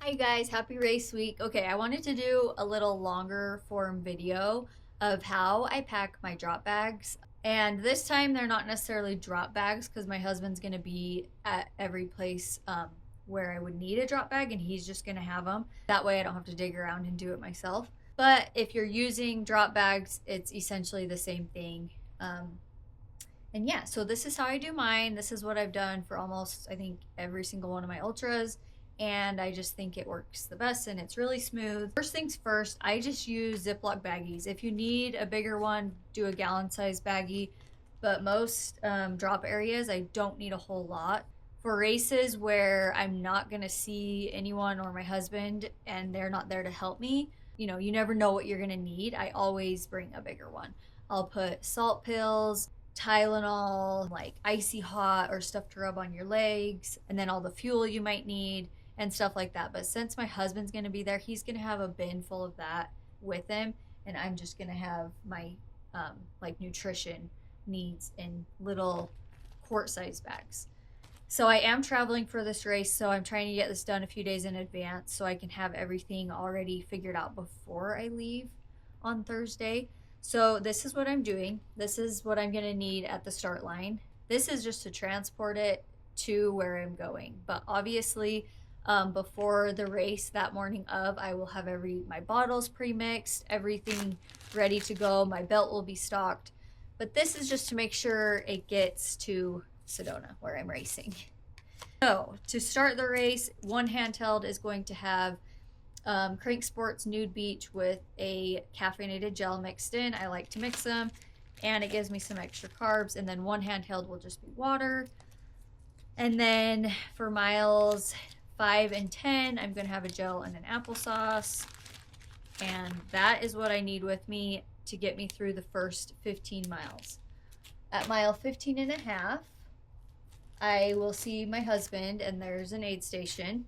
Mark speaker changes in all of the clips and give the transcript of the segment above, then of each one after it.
Speaker 1: Hi guys, happy race week. Okay, I wanted to do a little longer form video of how I pack my drop bags. And this time they're not necessarily drop bags because my husband's going to be at every place where I would need a drop bag and he's just going to have them. That way I don't have to dig around and do it myself. But if you're using drop bags, it's essentially the same thing. And yeah, so this is how I do mine. This is what I've done for almost, I think, every single one of my ultras. And I just think it works the best and it's really smooth. First things first, I just use Ziploc baggies. If you need a bigger one, do a gallon size baggie. But most drop areas, I don't need a whole lot. For races where I'm not gonna see anyone or my husband and they're not there to help me, you never know what you're gonna need. I always bring a bigger one. I'll put salt pills, Tylenol, like icy hot or stuff to rub on your legs, and then all the fuel you might need and stuff like that. But since my husband's going to be there, he's going to have a bin full of that with him, and I'm just going to have my like nutrition needs in little quart size bags. So I am traveling for this race, so I'm trying to get this done a few days in advance so I can have everything already figured out before I leave on Thursday. So this is what I'm doing. This is what I'm gonna need at the start line. This is just to transport it to where I'm going. But obviously, before the race that morning of, I will have my bottles pre-mixed, everything ready to go. My belt will be stocked. But this is just to make sure it gets to Sedona where I'm racing. So to start the race, one handheld is going to have Crank Sports Nude Beach with a caffeinated gel mixed in. I like to mix them and it gives me some extra carbs. And then one handheld will just be water. And then for miles 5 and 10, I'm going to have a gel and an applesauce. And that is what I need with me to get me through the first 15 miles. At mile 15 and a half, I will see my husband and there's an aid station.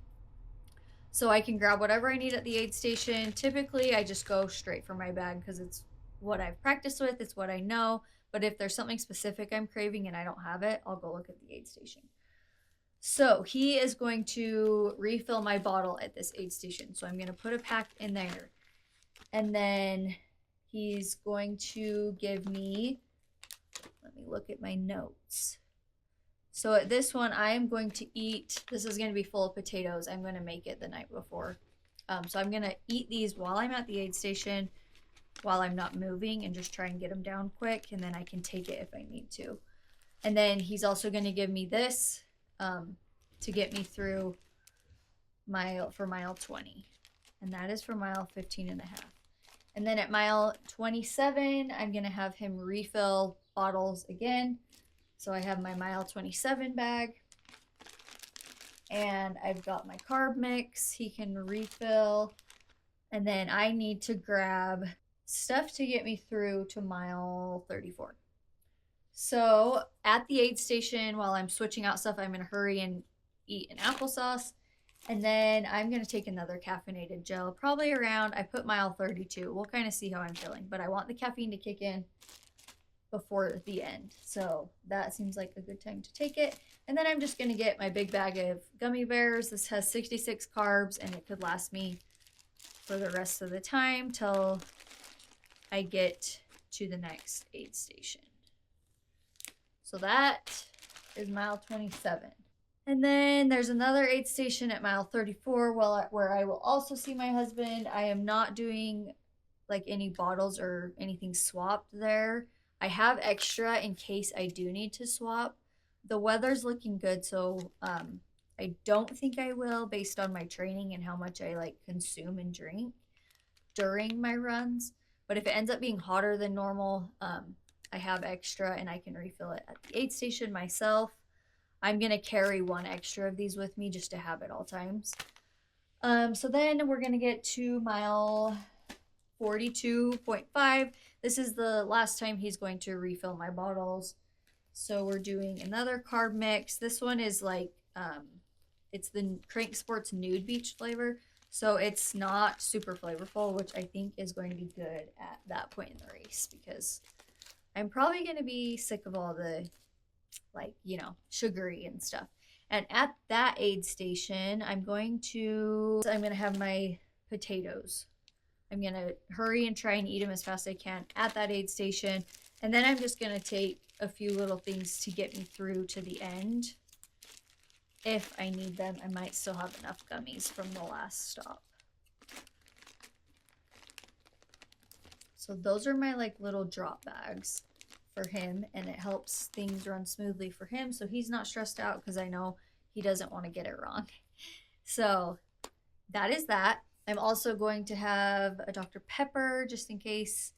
Speaker 1: So I can grab whatever I need at the aid station. Typically, I just go straight for my bag because it's what I've practiced with, it's what I know. But if there's something specific I'm craving and I don't have it, I'll go look at the aid station. So he is going to refill my bottle at this aid station. So I'm going to put a pack in there. And then he's going to give me, let me look at my notes. So at this one, I am going to eat, this is going to be full of potatoes. I'm going to make it the night before. So I'm going to eat these while I'm at the aid station, while I'm not moving, and just try and get them down quick, and then I can take it if I need to. And then he's also going to give me this to get me through for mile 20. And that is for mile 15 and a half. And then at mile 27, I'm going to have him refill bottles again. So I have my mile 27 bag and I've got my carb mix. He can refill. And then I need to grab stuff to get me through to mile 34. So at the aid station, while I'm switching out stuff, I'm going to hurry and eat an applesauce. And then I'm going to take another caffeinated gel, probably around, I put mile 32. We'll kind of see how I'm feeling, but I want the caffeine to kick in before the end. So that seems like a good time to take it. And then I'm just going to get my big bag of gummy bears. This has 66 carbs and it could last me for the rest of the time till I get to the next aid station. So that is mile 27. And then there's another aid station at mile 34 where I will also see my husband. I am not doing like any bottles or anything swapped there. I have extra in case I do need to swap. The weather's looking good, so I don't think I will based on my training and how much I like consume and drink during my runs. But if it ends up being hotter than normal, I have extra and I can refill it at the aid station myself. I'm going to carry one extra of these with me just to have at all times. So then we're going to get to mile 42.5. This is the last time he's going to refill my bottles. So we're doing another carb mix. This one is like, it's the Crank Sports Nude Beach flavor. So it's not super flavorful, which I think is going to be good at that point in the race because I'm probably going to be sick of all the, like, sugary and stuff. And at that aid station, I'm going to have my potatoes. I'm going to hurry and try and eat them as fast as I can at that aid station. And then I'm just going to take a few little things to get me through to the end. If I need them, I might still have enough gummies from the last stop. So those are my like little drop bags for him, and it helps things run smoothly for him so he's not stressed out, because I know he doesn't want to get it wrong. So that is that. I'm also going to have a Dr. Pepper just in case.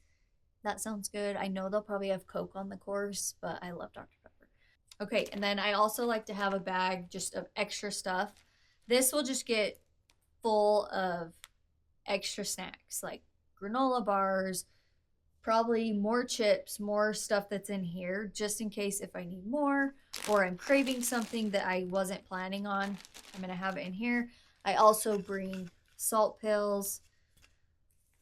Speaker 1: That sounds good. I know they'll probably have Coke on the course, but I love Dr. Pepper. Okay, and then I also like to have a bag just of extra stuff. This will just get full of extra snacks like granola bars, probably more chips, more stuff that's in here just in case if I need more or I'm craving something that I wasn't planning on. I'm going to have it in here. I also bring salt pills.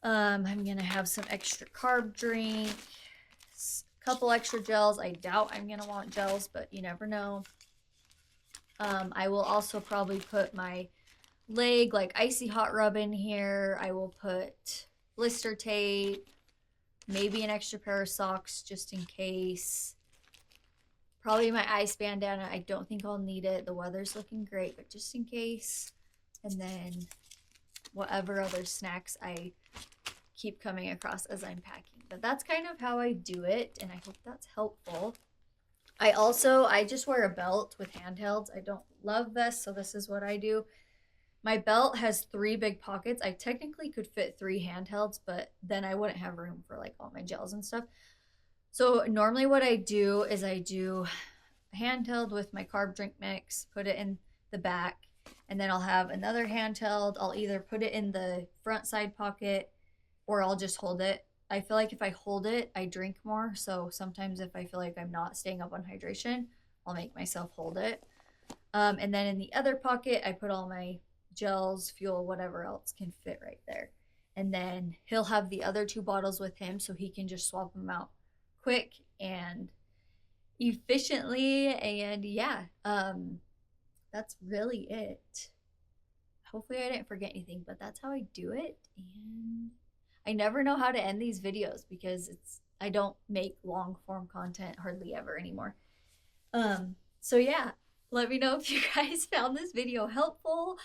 Speaker 1: I'm going to have some extra carb drink, a couple extra gels. I doubt I'm going to want gels, but you never know. I will also probably put my leg like icy hot rub in here. I will put blister tape, maybe an extra pair of socks just in case. Probably my ice bandana. I don't think I'll need it. The weather's looking great, but just in case. And then whatever other snacks I keep coming across as I'm packing. But that's kind of how I do it, and I hope that's helpful. I just wear a belt with handhelds. I don't love vests, so this is what I do. My belt has 3 big pockets. I technically could fit 3 handhelds, but then I wouldn't have room for like all my gels and stuff. So normally what I do is I do a handheld with my carb drink mix, put it in the back, and then I'll have another handheld. I'll either put it in the front side pocket or I'll just hold it. I feel like if I hold it, I drink more. So sometimes if I feel like I'm not staying up on hydration, I'll make myself hold it. And then in the other pocket, I put all my gels, fuel, whatever else can fit right there. And then he'll have the other 2 bottles with him so he can just swap them out quick and efficiently. And yeah, that's really it. Hopefully I didn't forget anything, but that's how I do it. And I never know how to end these videos because I don't make long form content hardly ever anymore. So yeah, let me know if you guys found this video helpful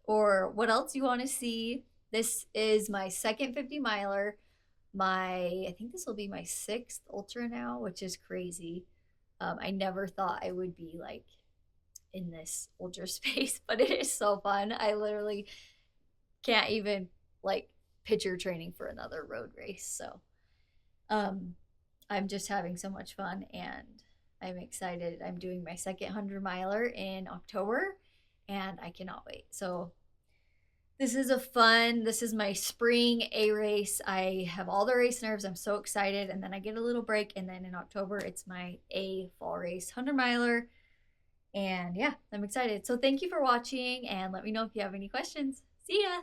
Speaker 1: or what else you want to see. This is my second 50 miler. I think this will be my 6th ultra now, which is crazy. I never thought I would be like in this ultra space, but it is so fun. I literally can't even like picture training for another road race. So I'm just having so much fun and I'm excited. I'm doing my second 100 miler in October and I cannot wait. So this is my spring A race. I have all the race nerves. I'm so excited. And then I get a little break. And then in October, it's my A fall race 100 miler. And yeah, I'm excited. So thank you for watching and let me know if you have any questions. See ya.